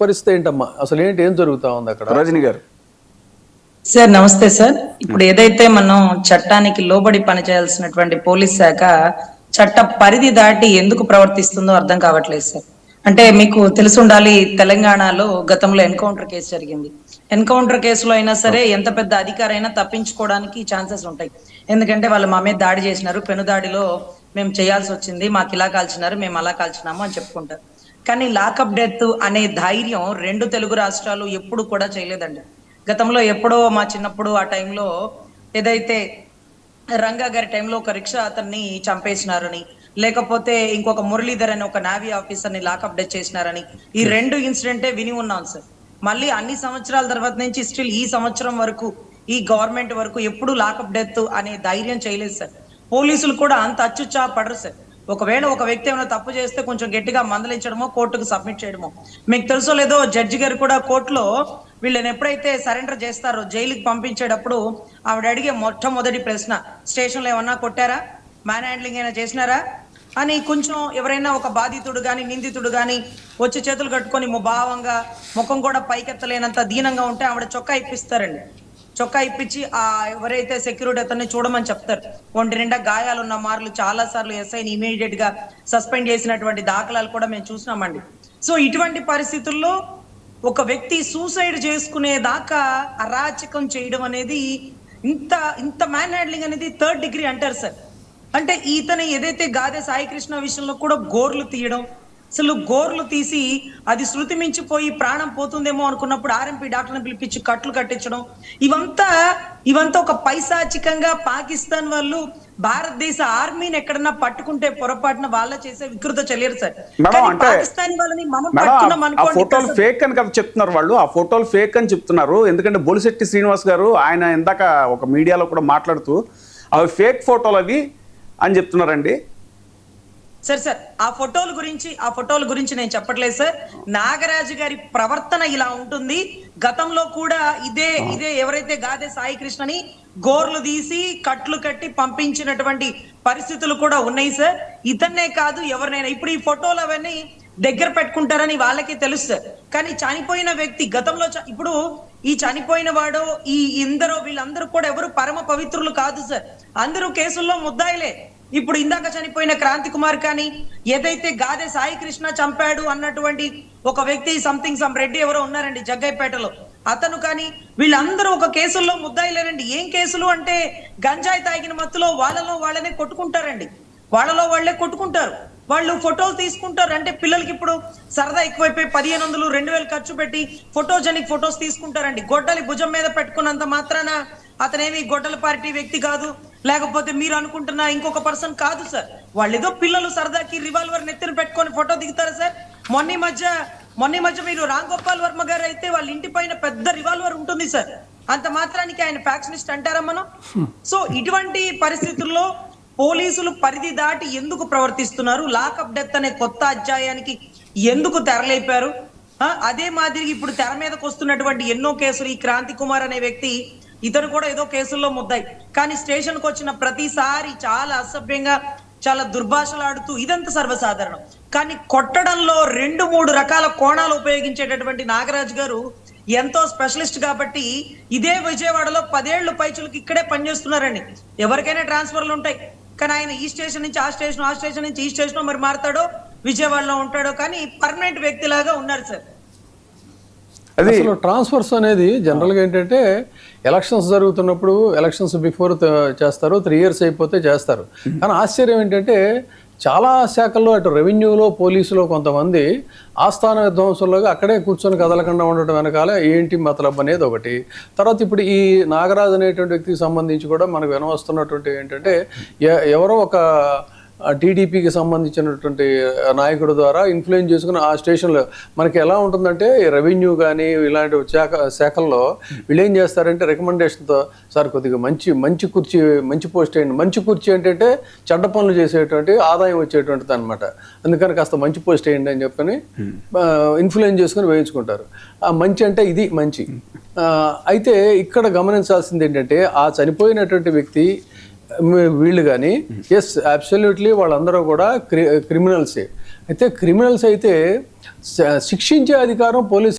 పరిస్థితి ఏంటమ్మా, అసలు ఏం జరుగుతా ఉంది అక్కడ? రజని గారు. సార్ నమస్తే సార్. ఇప్పుడు ఏదైతే మనం చట్టానికి లోబడి పనిచేయాల్సినటువంటి పోలీస్ శాఖ చట్ట పరిధి దాటి ఎందుకు ప్రవర్తిస్తుందో అర్థం కావట్లేదు సార్. అంటే మీకు తెలిసి ఉండాలి, తెలంగాణలో గతంలో ఎన్కౌంటర్ కేసు జరిగింది. ఎన్కౌంటర్ కేసులో అయినా సరే ఎంత పెద్ద అధికారైనా తప్పించుకోవడానికి ఛాన్సెస్ ఉంటాయి. ఎందుకంటే వాళ్ళు మా మీద దాడి చేసినారు, పెనుదాడిలో మేము చేయాల్సి వచ్చింది, మాకు ఇలా కాల్చినారు, మేము అలా కాల్చినాము అని చెప్పుకుంటారు. కానీ లాకప్ డెత్ అనే ధైర్యం రెండు తెలుగు రాష్ట్రాలు ఎప్పుడు కూడా చేయలేదండి. గతంలో ఎప్పుడో మా చిన్నప్పుడు ఆ టైంలో ఏదైతే రంగా గారి టైంలో ఒక రిక్షా అతన్ని చంపేసినారని, లేకపోతే ఇంకొక మురళీధర్ అని ఒక నావీ ఆఫీసర్ని లాకప్ డెత్ చేసినారని, ఈ రెండు ఇన్సిడెంటే విని ఉన్నాం సార్. మళ్ళీ అన్ని సంవత్సరాల తర్వాత నుంచి స్టిల్ ఈ సంవత్సరం వరకు ఈ గవర్నమెంట్ వరకు ఎప్పుడు లాకప్ డెత్ అనే ధైర్యం చేయలేదు సార్. పోలీసులు కూడా అంత అచ్చుచ్చా పడరు సార్. ఒకవేళ ఒక వ్యక్తి ఏమైనా తప్పు చేస్తే కొంచెం గట్టిగా మందలించడమో కోర్టుకు సబ్మిట్ చేయడమో. మీకు తెలుసో లేదో, జడ్జి గారు కూడా కోర్టులో వీళ్ళని ఎప్పుడైతే సరెండర్ చేస్తారో జైలుకి పంపించేటప్పుడు ఆవిడ అడిగే మొట్టమొదటి ప్రశ్న, స్టేషన్లో ఏమన్నా కొట్టారా, మ్యాన్ హ్యాండ్లింగ్ అయినా చేసినారా అని. కొంచెం ఎవరైనా ఒక బాధితుడు కానీ నిందితుడు కానీ వచ్చి చేతులు కట్టుకొని ముభావంగా ముఖం కూడా పైకెత్తలేనంత దీనంగా ఉంటే ఆవిడ చొక్కా ఇప్పిస్తారండి. చొక్కా ఇప్పించి ఆ ఎవరైతే సెక్యూరిటీ అతన్ని చూడమని చెప్తారు. ఒంటి నిండా గాయాలున్న మార్లు చాలా సార్లు ఎస్ఐని ఇమీడియట్ గా సస్పెండ్ చేసినటువంటి దాఖలాలు కూడా మేము చూసినామండి. సో ఇటువంటి పరిస్థితుల్లో ఒక వ్యక్తి సూసైడ్ చేసుకునేదాకా అరాచకం చేయడం అనేది, ఇంత మ్యాన్ హ్యాండ్లింగ్ అనేది 3rd డిగ్రీ అంటారు సార్. అంటే ఈతని ఏదైతే గాదె సాయికృష్ణ విషయంలో కూడా గోర్లు తీయడం, అసలు గోర్లు తీసి అది శృతి మించిపోయి ప్రాణం పోతుందేమో అనుకున్నప్పుడు ఆర్ఎంపీ డాక్టర్ని పిలిపించి కట్లు కట్టించడం, ఇవంతా ఒక పైశాచికంగా పాకిస్తాన్ వాళ్ళు భారతదేశ ఆర్మీని ఎక్కడన్నా పట్టుకుంటే పొరపాటున వాళ్ళ చేసే వికృత చర్యలు సార్. పాకిస్తాన్ వాళ్ళని మనం పట్టుకున్నాం అనుకోండి, ఫోటోలు ఫేక్ అని కదా చెప్తున్నారు వాళ్ళు. ఆ ఫోటోలు ఫేక్ అని చెప్తున్నారు. ఎందుకంటే బొలిశెట్టి శ్రీనివాస్ గారు ఆయన ఇందాక ఒక మీడియాలో కూడా మాట్లాడుతూ అవి ఫేక్ ఫోటోలు అవి అని చెప్తున్నారండి. సార్ ఆ ఫోటోల గురించి నేను చెప్పట్లేదు సార్. నాగరాజు గారి ప్రవర్తన ఇలా ఉంటుంది. గతంలో కూడా ఇదే ఎవరైతే గాదె సాయి కృష్ణని గోర్లు తీసి కట్లు కట్టి పంపించినటువంటి పరిస్థితులు కూడా ఉన్నాయి సార్. ఇతన్నే కాదు ఎవరినైనా ఇప్పుడు ఈ ఫోటోలు అవన్నీ దగ్గర పెట్టుకుంటారని వాళ్ళకి తెలుసు సార్. కానీ చనిపోయిన వ్యక్తి గతంలో ఇప్పుడు ఈ చనిపోయిన వాడు వీళ్ళందరూ కూడా ఎవరు పరమ పవిత్రులు కాదు సార్. అందరూ కేసుల్లో ముద్దాయిలే. ఇప్పుడు ఇందాక చనిపోయిన క్రాంతి కుమార్ కానీ, ఏదైతే గాదె సాయి కృష్ణ చంపాడు అన్నటువంటి ఒక వ్యక్తి సమ్ రెడ్డి ఎవరో ఉన్నారండి జగ్గైపేటలో, అతను కానీ, వీళ్ళందరూ ఒక కేసుల్లో ముద్దాయిలేరండి. ఏం కేసులు అంటే గంజాయి తాగిన మత్తులో వాళ్ళనే కొట్టుకుంటారండి. వాళ్ళే కొట్టుకుంటారు. వాళ్ళు ఫోటోలు తీసుకుంటారు. అంటే పిల్లలకి ఇప్పుడు సరదా ఎక్కువైపోయి 1500 2000 ఖర్చు పెట్టి ఫోటోజెనిక్ ఫొటోస్ తీసుకుంటారండి. గొడ్డలి భుజం మీద పెట్టుకున్నంత మాత్రాన అతనేమి గొడ్డల పార్టీ వ్యక్తి కాదు, లేకపోతే మీరు అనుకుంటున్న ఇంకొక పర్సన్ కాదు సార్. వాళ్ళు ఏదో పిల్లలు సరదాకి రివాల్వర్ నెత్తిన పెట్టుకొని ఫోటో దిగుతారు సార్. మొన్న మధ్య మీరు రామ్ గోపాల్ వర్మ గారు అయితే వాళ్ళ ఇంటి పైన పెద్ద రివాల్వర్ ఉంటుంది సార్. అంత మాత్రానికి ఆయన ఫ్యాక్షనిస్ట్ అంటారా మనం? సో ఇటువంటి పరిస్థితుల్లో పోలీసులు పరిధి దాటి ఎందుకు ప్రవర్తిస్తున్నారు, లాకప్ డెత్ అనే కొత్త అధ్యాయానికి ఎందుకు తెరలేపారు? అదే మాదిరి ఇప్పుడు తెర మీదకి వస్తున్నటువంటి ఎన్నో కేసులు, ఈ క్రాంతి కుమార్ అనే వ్యక్తి ఇతను కూడా ఏదో కేసుల్లో ముద్దాయి, కానీ స్టేషన్కి వచ్చిన ప్రతిసారి చాలా అసభ్యంగా చాలా దుర్భాషలాడుతూ ఇదంతా సర్వసాధారణం. కానీ కొట్టడంలో 2-3 రకాల కోణాలు ఉపయోగించేటటువంటి నాగరాజు గారు ఎంతో స్పెషలిస్ట్ కాబట్టి ఇదే విజయవాడలో 10 ఏళ్ళు పైచులకి ఇక్కడే పనిచేస్తున్నారండి. ఎవరికైనా ట్రాన్స్ఫర్లు ఉంటాయి, కానీ ఆయన ఈ స్టేషన్ నుంచి ఆ స్టేషన్ నుంచి ఈ స్టేషన్ మరి మారుతాడో, విజయవాడలో ఉంటాడో, కానీ పర్మనెంట్ వ్యక్తిలాగా ఉన్నారు సార్. అసలు ట్రాన్స్ఫర్స్ అనేది జనరల్గా ఏంటంటే ఎలక్షన్స్ జరుగుతున్నప్పుడు ఎలక్షన్స్ బిఫోర్ చేస్తారు, 3 years అయిపోతే చేస్తారు. కానీ ఆశ్చర్యం ఏంటంటే చాలా శాఖల్లో అటు రెవెన్యూలో పోలీసులో కొంతమంది ఆస్థాన విధ్వంసులుగా అక్కడే కూర్చొని కదలకుండా ఉండటం వెనకాల ఏంటి మతలబ్ అనేది ఒకటి. తర్వాత ఇప్పుడు ఈ నాగరాజు అనేటువంటి వ్యక్తికి సంబంధించి కూడా మనకు వినవస్తున్నటువంటి ఏంటంటే ఎవరో ఒక టీడీపీకి సంబంధించినటువంటి నాయకుడు ద్వారా ఇన్ఫ్లుయెన్స్ చేసుకుని ఆ స్టేషన్లో మనకి ఎలా ఉంటుందంటే రెవెన్యూ కానీ ఇలాంటి శాఖల్లో వీళ్ళు ఏం చేస్తారంటే రికమెండేషన్తో, సార్ కొద్దిగా మంచి కుర్చీ మంచి పోస్ట్ వేయండి. మంచి కుర్చీ ఏంటంటే చెడ్డ పనులు చేసేటువంటి ఆదాయం వచ్చేటువంటిది అనమాట. అందుకని కాస్త మంచి పోస్ట్ వేయండి అని చెప్పని ఇన్ఫ్లుయెన్స్ చేసుకుని వేయించుకుంటారు. ఆ మంచి అంటే ఇది మంచి. అయితే ఇక్కడ గమనించాల్సింది ఏంటంటే ఆ చనిపోయినటువంటి వ్యక్తి వీళ్ళు కానీ ఎస్ అబ్సల్యూట్లీ వాళ్ళందరూ కూడా క్రిమినల్సే. అయితే క్రిమినల్స్ అయితే శిక్షించే అధికారం పోలీస్